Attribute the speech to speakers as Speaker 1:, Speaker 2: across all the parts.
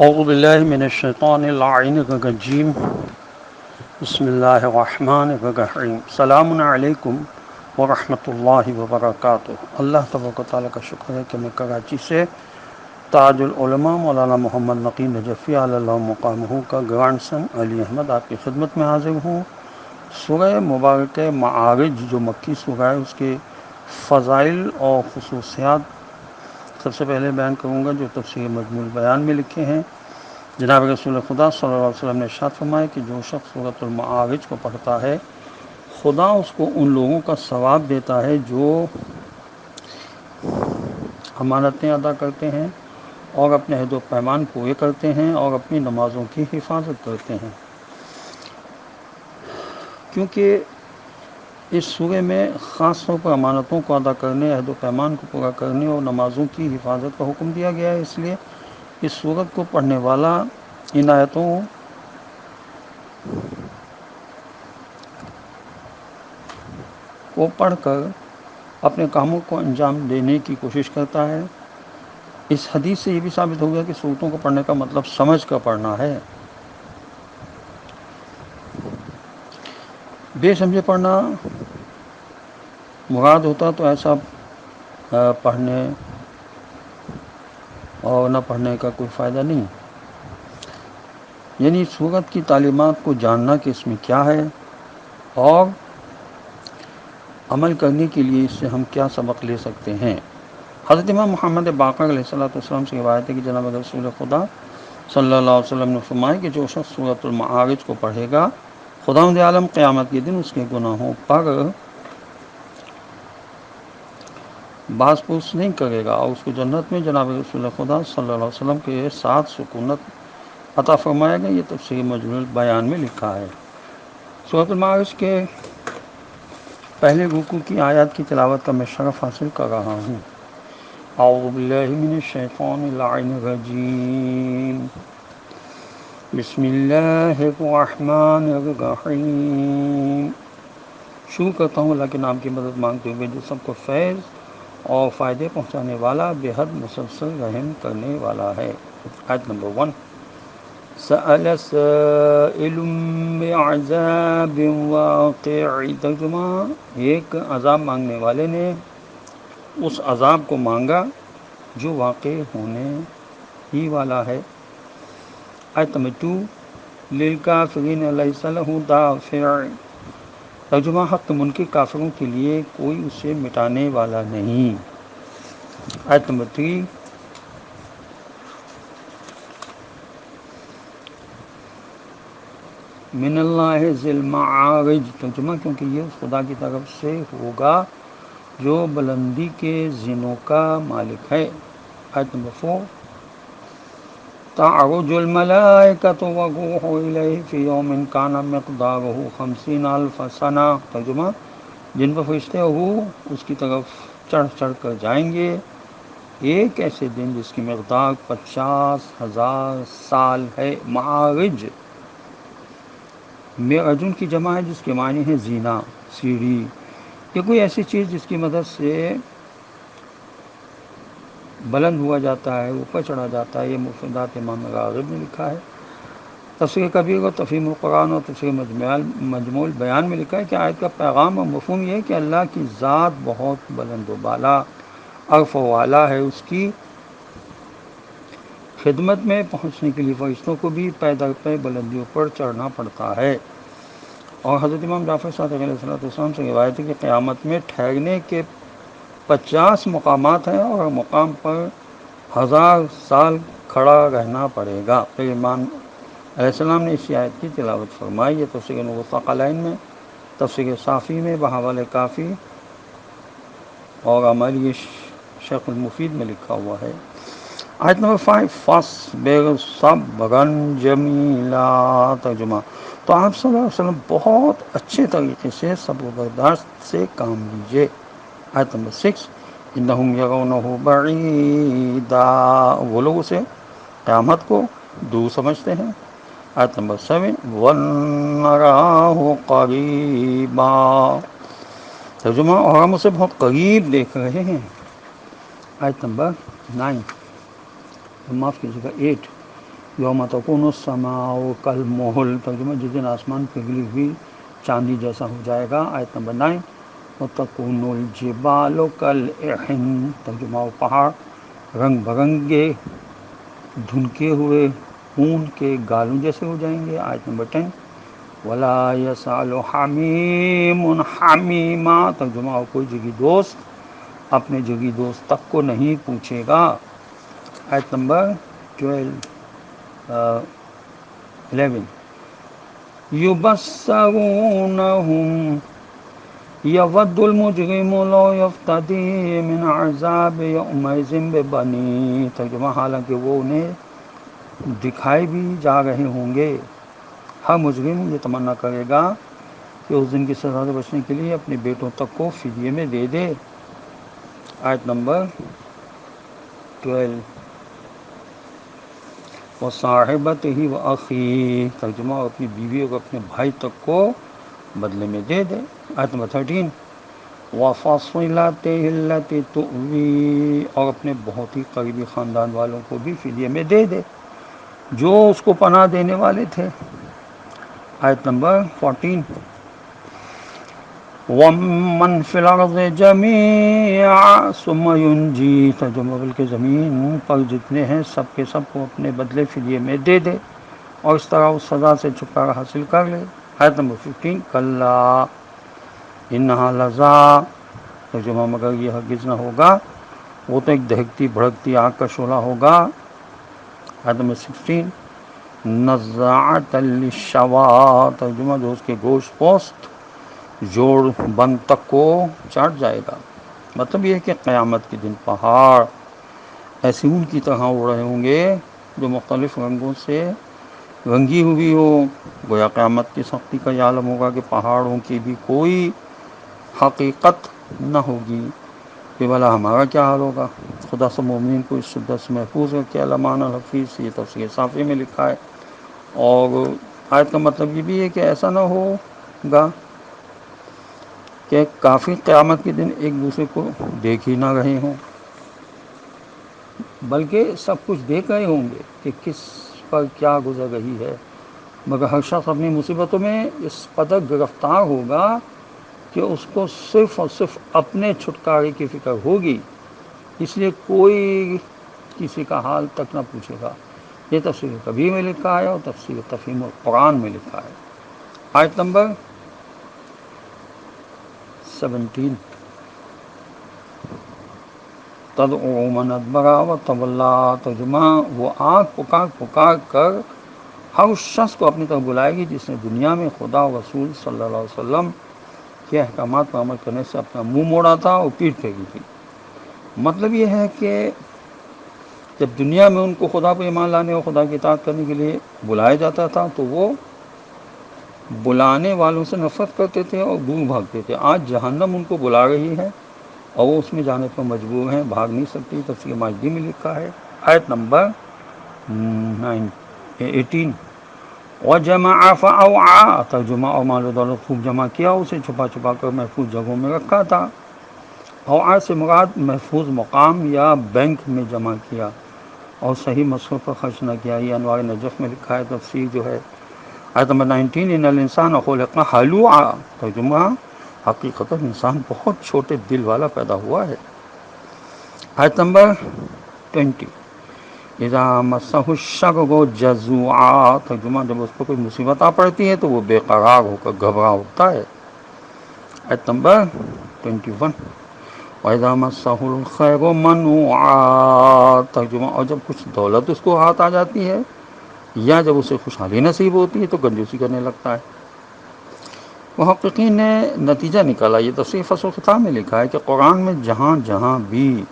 Speaker 1: اعوذ باللہ من الشیطان اللعین الرجیم بسم اللہ الرحمن الرحیم السلام علیکم ورحمۃ اللہ وبرکاتہ۔ اللہ تبارک و تعالیٰ کا شکر ہے کہ میں کراچی سے تاج العلماء مولانا محمد نقی نجفی علی اللہ مقامہ کا گرانڈ سن علی احمد آپ کی خدمت میں حاضر ہوں۔ سورہ مبارک معارج جو مکی سورہ ہے، اس کے فضائل اور خصوصیات سب سے پہلے بیان کروں گا جو تفسیر مجموع بیان میں لکھے ہیں۔ جناب رسول خدا صلی اللہ علیہ وسلم نے ارشاد فرمایا کہ جو شخص سورۃ المعارج کو پڑھتا ہے، خدا اس کو ان لوگوں کا ثواب دیتا ہے جو امانتیں ادا کرتے ہیں اور اپنے عہد و پیمان پورے کرتے ہیں اور اپنی نمازوں کی حفاظت کرتے ہیں۔ کیونکہ اس سورہ میں خاص طور پر امانتوں کو ادا کرنے، عہد و پیمان کو پورا کرنے اور نمازوں کی حفاظت کا حکم دیا گیا ہے، اس لیے اس سورت کو پڑھنے والا ان آیتوں کو پڑھ کر اپنے کاموں کو انجام دینے کی کوشش کرتا ہے۔ اس حدیث سے یہ بھی ثابت ہو گیا کہ سورتوں کو پڑھنے کا مطلب سمجھ کر پڑھنا ہے۔ بے سمجھے پڑھنا مراد ہوتا تو ایسا پڑھنے اور نہ پڑھنے کا کوئی فائدہ نہیں۔ یعنی سورت کی تعلیمات کو جاننا کہ اس میں کیا ہے اور عمل کرنے کے لیے اس سے ہم کیا سبق لے سکتے ہیں۔ حضرت امام محمد باقر علیہ السلام سے روایت ہے کہ جناب رسول خدا صلی اللہ علیہ وسلم نے فرمایا کہ جو شخص سورۃ المعارج کو پڑھے گا، خداوند عالم قیامت کے دن اس کے گناہوں پر باز پرس نہیں کرے گا اور اس کو جنت میں جناب رسول خدا صلی اللہ علیہ وسلم کے ساتھ سکونت عطا فرمایا گیا۔ یہ تفسیر مجموع بیان میں لکھا ہے۔ سورۃ المعارج کے پہلے رکوع کی آیات کی تلاوت کا میں شرف حاصل کر رہا ہوں۔ اعوذ باللہ من الشیطان اللعین الرجیم، بسم اللہ الرحمن الرحیم۔ شروع کرتا ہوں اللہ کے نام کی مدد مانگتے ہوئے جو سب کو فیض اور فائدے پہنچانے والا، بے حد مسلسل رحم کرنے والا ہے۔ آیت نمبر 1۔ سأل سائل بعذاب واقع، ترجمہ ایک عذاب مانگنے والے نے اس عذاب کو مانگا جو واقع ہونے ہی والا ہے۔ آیت نمبر 2۔ للکافرین لیس لہ دافع، ترجمہ حق منکر کافروں کے لیے کوئی اسے مٹانے والا نہیں۔ آیت نمبر 3۔ من اللہ ذی المعارج، ترجمہ کیونکہ یہ اس خدا کی طرف سے ہوگا جو بلندی کے زینوں کا مالک ہے۔ آیت نمبر 4۔ تعرج الملائکۃ والروح الیہ فی یوم کان مقدارہ 50,000 سنہ، ترجمہ جن پر فرشتے اور روح اس کی طرف چڑھ چڑھ کر جائیں گے ایک ایسے دن جس کی مقدار 50,000 سال ہے۔ معارج معرجن کی جمع ہے جس کے معنی ہے زینہ، سیڑھی، کہ کوئی ایسی چیز جس کی مدد سے بلند ہوا جاتا ہے، اوپر چڑھا جاتا ہے۔ یہ مفردات امام راغب نے لکھا ہے۔ تفسیر کبیر اور تفہیم القرآن اور تفسیر مجموع بیان میں لکھا ہے کہ آیت کا پیغام اور مفہوم یہ ہے کہ اللہ کی ذات بہت بلند و بالا، عرف و اعلیٰ ہے۔ اس کی خدمت میں پہنچنے کے لیے فرشتوں کو بھی پیدل پہ بلندیوں پر چڑھنا پڑتا ہے۔ اور حضرت امام جعفر صادق علیہ السلام سے روایت ہے کہ قیامت میں ٹھہرنے کے 50 مقامات ہیں اور مقام پر 1000 سال کھڑا رہنا پڑے گا۔ پھر امام علیہ السلام نے اسی آیت کی تلاوت فرمائی۔ یہ تفسیر نور الثقلین میں، تفسیر صافی میں، بحوالہ کافی اور عملی شیخ المفید میں لکھا ہوا ہے۔ آیت نمبر 5۔ فاصبر صبرا جمیلا، ترجمہ تو آپ صلی اللہ علیہ وسلم بہت اچھے طریقے سے صبر و برداشت سے کام لیجیے۔ آیت نمبر 6۔ انہم یرونہ بعیدا، وہ لوگ اسے قیامت کو دور سمجھتے ہیں۔ آیت نمبر 7۔ ونراہ قریبا، ترجمہ اور ہم اسے بہت قریب دیکھ رہے ہیں۔ آیت نمبر 9، معاف کیجیے گا 8۔ یوم تکون السماء کالمہل، ترجمہ جس دن آسمان پگھلی ہوئی چاندی جیسا ہو جائے گا۔ آیت نمبر 9، وتکون الجبال کالعہن، ترجمہ پہاڑ رنگ برنگے دھنکے ہوئے اون کے گالوں جیسے ہو جائیں گے۔ آیت نمبر 10، ولا یسأل حمیم حمیما، ترجمہ کوئی جگی دوست اپنے جگی دوست تک کو نہیں پوچھے گا۔ آیت نمبر 11، یبصرونہم یود المجرم لو یفتدی من عذاب یومئذ ببنیہ، ترجمہ حالانکہ وہ انہیں دکھائے بھی جا رہے ہوں گے، ہر مجرم یہ تمنا کرے گا کہ اس دن کی سزا سے بچنے کے لیے اپنے بیٹوں تک کو فدیے میں دے دے۔ آیت نمبر 12، وصاحبتہ واخیہ، ترجمہ اپنی بیوی اور اپنے بھائی تک کو بدلے میں دے دے۔ آیت نمبر 13، وفصلتہ التی تؤوی، اور اپنے بہت ہی قریبی خاندان والوں کو بھی فدیے میں دے دے جو اس کو پناہ دینے والے تھے۔ آیت نمبر 14، وَمَّنْ فِي الْأَرْضِ جَمِيعًا ثُمَّ يُنْجِيهِ، ترجمہ بلکہ زمین پر جتنے ہیں سب کے سب کو اپنے بدلے فدیے میں دے دے اور اس طرح اس سزا سے چھٹکارا حاصل کر لے۔ آیت نمبر 15، کلا انہا لظی، ترجمہ مگر یہ ہرگز نہ ہوگا، وہ تو ایک دہکتی بھڑکتی آگ کا شعلہ ہوگا۔ آیت نمبر 16، نزاعۃ للشویٰ، ترجمہ جو اس کے گوشت پوست جوڑ بند تک کو چاٹ جائے گا۔ مطلب یہ ہے کہ قیامت کے دن پہاڑ ایسے اون کی طرح اڑ رہے ہوں گے جو مختلف رنگوں سے رنگی ہوئی ہو۔ گویا قیامت کی سختی کا یہ عالم ہوگا کہ پہاڑوں کی بھی کوئی حقیقت نہ ہوگی کہ بھلا ہمارا کیا حال ہوگا۔ خدا سے مومنین کو اس شدت سے محفوظ رکھے، علمان الحفیظ، یہ تفسیر صافی میں لکھا ہے۔ اور آیت کا مطلب یہ بھی ہے کہ ایسا نہ ہوگا کہ کافی قیامت کے دن ایک دوسرے کو دیکھ ہی نہ رہے ہوں، بلکہ سب کچھ دیکھ رہے ہوں گے کہ کس پر کیا گزر رہی ہے، مگر ہر شخص اپنی مصیبتوں میں اس قدر گرفتار ہوگا کہ اس کو صرف اور صرف اپنے چھٹکارے کی فکر ہوگی، اس لیے کوئی کسی کا حال تک نہ پوچھے گا۔ یہ تفسیر کبیر میں لکھا ہے اور تفسیر تفہیم القرآن میں لکھا ہے۔ آیت نمبر 17، تدعو من ادبر وتولی، ترجمہ وہ آنکھ پکار پکار کر ہر اس شخص کو اپنی طرف بلائے گی جس نے دنیا میں خدا و رسول صلی اللہ علیہ وسلم کے احکامات پر عمل کرنے سے اپنا منہ موڑا تھا اور پیٹھ پھیری تھی۔ مطلب یہ ہے کہ جب دنیا میں ان کو خدا پر ایمان لانے اور خدا کی اطاعت کرنے کے لیے بلایا جاتا تھا تو وہ بلانے والوں سے نفرت کرتے تھے اور دور بھاگتے تھے۔ آج جہنم ان کو بلا رہی ہے اور وہ اس میں جانے پر مجبور ہیں، بھاگ نہیں سکتی۔ تفسیر ماجدی میں لکھا ہے۔ آیت نمبر 18، وَجَمَعَ فَأَوْعَىٰ، ترجمہ اور مال و دولت خوب جمع کیا، اسے چھپا چھپا کر محفوظ جگہوں میں رکھا تھا۔ اوعا سے مراد محفوظ مقام یا بینک میں جمع کیا اور صحیح مصرف پر خرچ نہ کیا۔ یہ انوار نجف میں لکھا ہے، تفسیر جو ہے۔ آیت نمبر 19، ان الانسان خلق ہلوعا، ترجمہ حقیقت انسان بہت چھوٹے دل والا پیدا ہوا ہے۔ آیت نمبر 20، اذا مسہ الشر جزوعا، ترجمہ جب اس پر کوئی مصیبت آ پڑتی ہے تو وہ بے قرار ہو کر گھبرا اٹھتا ہے۔ آیت نمبر 21، وَإِذَا مَسَّهُ الْخَيْرُ مَنُوعًا، ترجمہ اور جب کچھ دولت اس کو ہاتھ آ جاتی ہے یا جب اسے خوشحالی نصیب ہوتی ہے تو کنجوسی کرنے لگتا ہے۔ محققین نے نتیجہ نکالا، یہ تفسیر فصل الختام میں لکھا ہے کہ قرآن میں جہاں جہاں بھی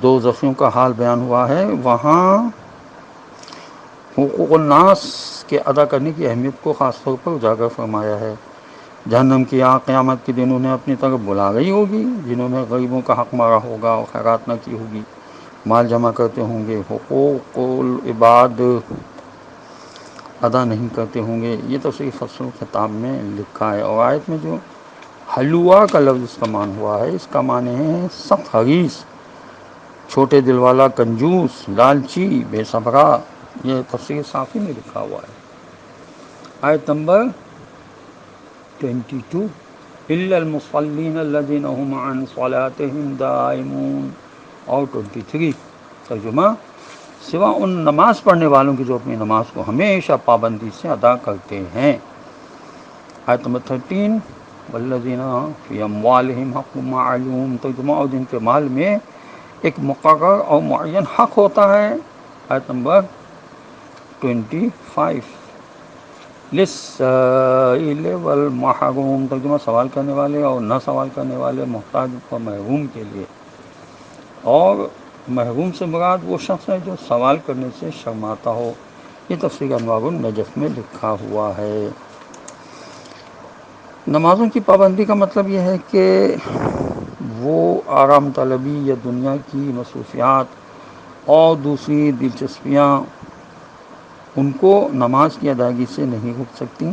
Speaker 1: دوزخیوں کا حال بیان ہوا ہے وہاں حقوق الناس کے ادا کرنے کی اہمیت کو خاص طور پر اجاگر فرمایا ہے۔ جہنم کی آگ قیامت کے دن انہیں اپنی طرف بلا رہی ہوگی، جنہوں نے غریبوں کا حق مارا ہوگا اور خیرات نہ کی ہوگی، مال جمع کرتے ہوں گے، حقوق العباد ادا نہیں کرتے ہوں گے۔ یہ تفسیر فصل الخطاب میں لکھا ہے۔ اور آیت میں جو حلوہ کا لفظ استعمال ہوا ہے اس کا معنی ہے سخت حریص، چھوٹے دل والا، کنجوس، لالچی، بے صبرا۔ یہ تفسیر صافی میں لکھا ہوا ہے. آیت نمبر 22 الا المصلین الذین هم عن صلاتهم دائمون، اور 23 ترجمہ سوا ان نماز پڑھنے والوں کی جو اپنی نماز کو ہمیشہ پابندی سے ادا کرتے ہیں. آیت نمبر 13 والذین فی اموالہم حق معلوم، ترجمہ اور جن کے مال میں ایک مقرر اور معین حق ہوتا ہے. آیت نمبر 25 للسائل والمحروم، ترجمہ سوال کرنے والے اور نہ سوال کرنے والے، محتاج و محروم کے لیے. اور محروم سے مراد وہ شخص ہے جو سوال کرنے سے شرماتا ہو. یہ تفسیر انوار النجف میں لکھا ہوا ہے. نمازوں کی پابندی کا مطلب یہ ہے کہ وہ آرام طلبی یا دنیا کی مصروفیات اور دوسری دلچسپیاں ان کو نماز کی ادائیگی سے نہیں روک سکتی.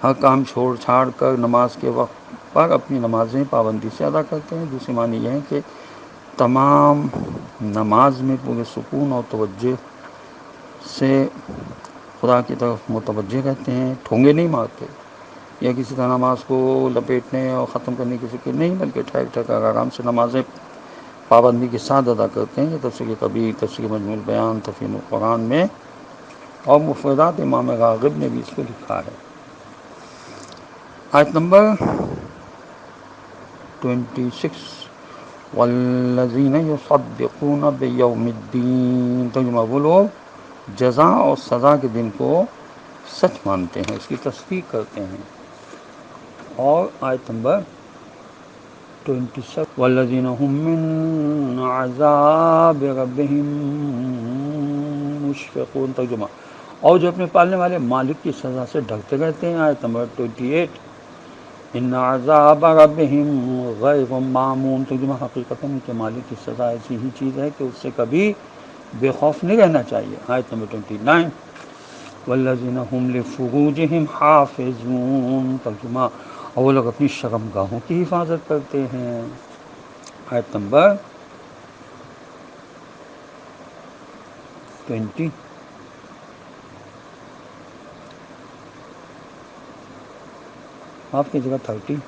Speaker 1: ہر کام چھوڑ چھاڑ کر نماز کے وقت پر اپنی نمازیں پابندی سے ادا کرتے ہیں. دوسری معنی یہ ہے کہ تمام نماز میں پورے سکون اور توجہ سے خدا کی طرف متوجہ رہتے ہیں، ٹھونگے نہیں مارتے یا کسی طرح نماز کو لپیٹنے اور ختم کرنے کی فکر نہیں، بلکہ ٹھہر ٹھہر کر آرام سے نمازیں پابندی کے ساتھ ادا کرتے ہیں. یہ تفسیر کبیر، تفسیر مجموع البیان، تفسیر القرآن میں اور مفردات امام راغب نے بھی اس کو لکھا ہے. آیت نمبر 26 والذین یصدقون بیوم الدین، ترجمہ وہ لوگ جزا اور سزا کے دن کو سچ مانتے ہیں، اس کی تصدیق کرتے ہیں. اور آیت نمبر 27 والذین هم من عذاب ربهم مشفقون، ترجمہ اور جو اپنے پالنے والے مالک کی سزا سے ڈرتے رہتے ہیں. آیت نمبر 28 ان عذاب ربهم غیر معمون، ترجمہ حقیقتاً ان کے مالک کی سزا ایسی ہی چیز ہے کہ اس سے کبھی بے خوف نہیں رہنا چاہیے. آیت نمبر 29 والذین هم لفروجهم حافظون، ترجمہ اور وہ لوگ اپنی شرم گاہوں کی حفاظت کرتے ہیں. آیت نمبر 20 آپ کی جگہ 30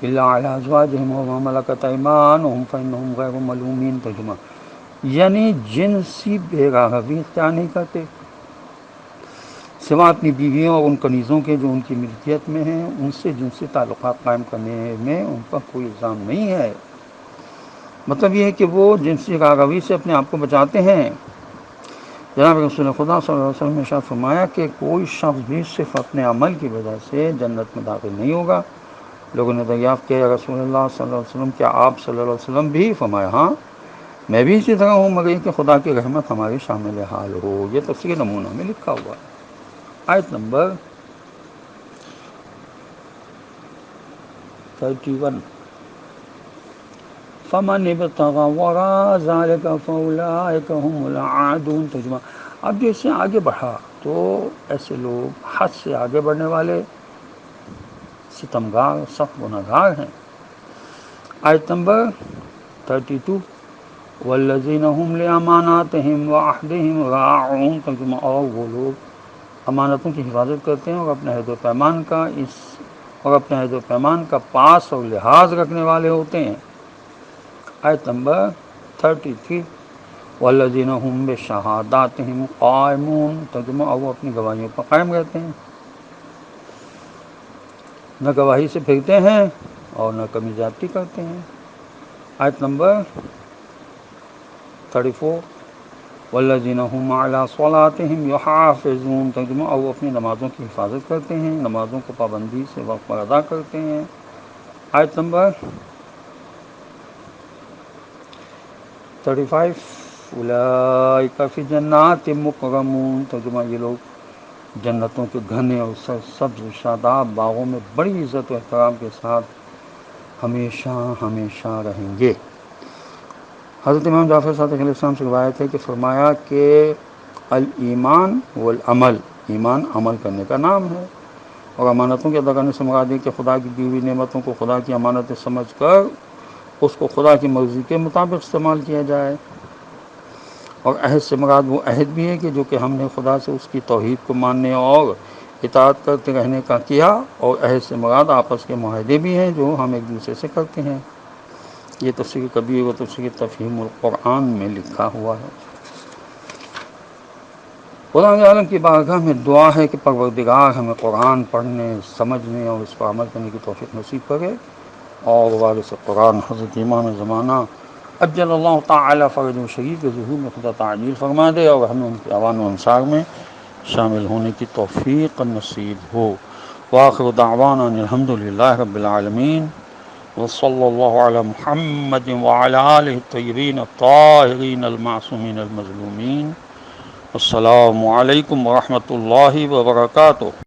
Speaker 1: الا علی ازواجہم وما ملکت ایمانہم فانہم غیر ملومین، ترجمہ یعنی جنسی بے راہوی اختیار نہیں کرتے سوا اپنی بیویوں اور ان کنیزوں کے جو ان کی ملکیت میں ہیں، ان سے جنسی تعلقات قائم کرنے میں ان پر کوئی الزام نہیں ہے. مطلب یہ ہے کہ وہ جنسی راہوی سے اپنے آپ کو بچاتے ہیں. جناب رسول خدا صلی اللہ علیہ وسلم نے ارشاد فرمایا کہ کوئی شخص بھی صرف اپنے عمل کی وجہ سے جنت میں داخل نہیں ہوگا. لوگوں نے دریافت کیا یا رسول اللہ صلی اللہ علیہ وسلم کیا آپ صلی اللہ علیہ وسلم بھی؟ فرمایا ہاں میں بھی اسی طرح ہوں، مگر یہ کہ خدا کی رحمت ہماری شامل حال ہو. یہ تفسیر نمونہ میں لکھا ہوا ہے. آیت نمبر 31 فمن ابتغى وراء ذلك فاولئك هم العادون، ترجمہ اب جو اس سے آگے بڑھا تو ایسے لوگ حد سے آگے بڑھنے والے ستمگار سخت گناہگار ہیں. آیت نمبر 32 والذین هم لاماناتهم وعہدهم راعون، ترجمہ اور وہ لوگ امانتوں کی حفاظت کرتے ہیں اور اپنے عہد و پیمان کا پاس اور لحاظ رکھنے والے ہوتے ہیں. آیت نمبر 33 والذین هم بشہاداتهم قائمون، ترجمہ اور وہ اپنی گواہیوں پر قائم رہتے ہیں، نہ گواہی سے پھرتے ہیں اور نہ کمی زیادتی کرتے ہیں. آیت نمبر 34 والذین هم علی صلاتهم یحافظون، ترجمہ اور وہ اپنی نمازوں کی حفاظت کرتے ہیں، نمازوں کو پابندی سے وقت پر ادا کرتے ہیں. آیت نمبر 35 اولئک فی جنات مکرمون، ترجمہ یہ لوگ جنتوں کے گھنے اور سبز و شاداب باغوں میں بڑی عزت و احترام کے ساتھ ہمیشہ ہمیشہ رہیں گے. حضرت امام جعفر صادق علیہ السلام سے روایت ہے کہ فرمایا کہ الایمان والعمل، ایمان عمل کرنے کا نام ہے، اور امانتوں کے ادا کرنے سے مراد ہے کہ خدا کی دی ہوئی نعمتوں کو خدا کی امانتیں سمجھ کر اس کو خدا کی مرضی کے مطابق استعمال کیا جائے اور عہد سے مراد وہ عہد بھی ہے کہ جو کہ ہم نے خدا سے اس کی توحید کو ماننے اور اطاعت کرتے رہنے کا کیا، اور عہد سے مراد آپس کے معاہدے بھی ہیں جو ہم ایک دوسرے سے کرتے ہیں۔ یہ تفسیر کبیر و تفسیر تفہیم القرآن میں لکھا ہوا ہے۔ قرآن عالم کی بارگاہ میں دعا ہے کہ پروردگار ہمیں قرآن پڑھنے، سمجھنے اور اس پر عمل کرنے کی توفیق نصیب کرے، اور وارث قرآن حضرت امام زمانہ اجل اللہ تعالی فرج شریف کے ظہور میں خدا تعجیل فرما دے، اور ہمیں ان کے اوان و انصار میں شامل ہونے کی توفیق نصیب ہو۔ وآخر دعوانا ان الحمد للہ رب العالمین، وصلی اللہ علی محمد وعلی آلہ الطیبین الطاہرین المعصومین المظلومین۔ السلام علیکم ورحمۃ اللہ وبرکاتہ۔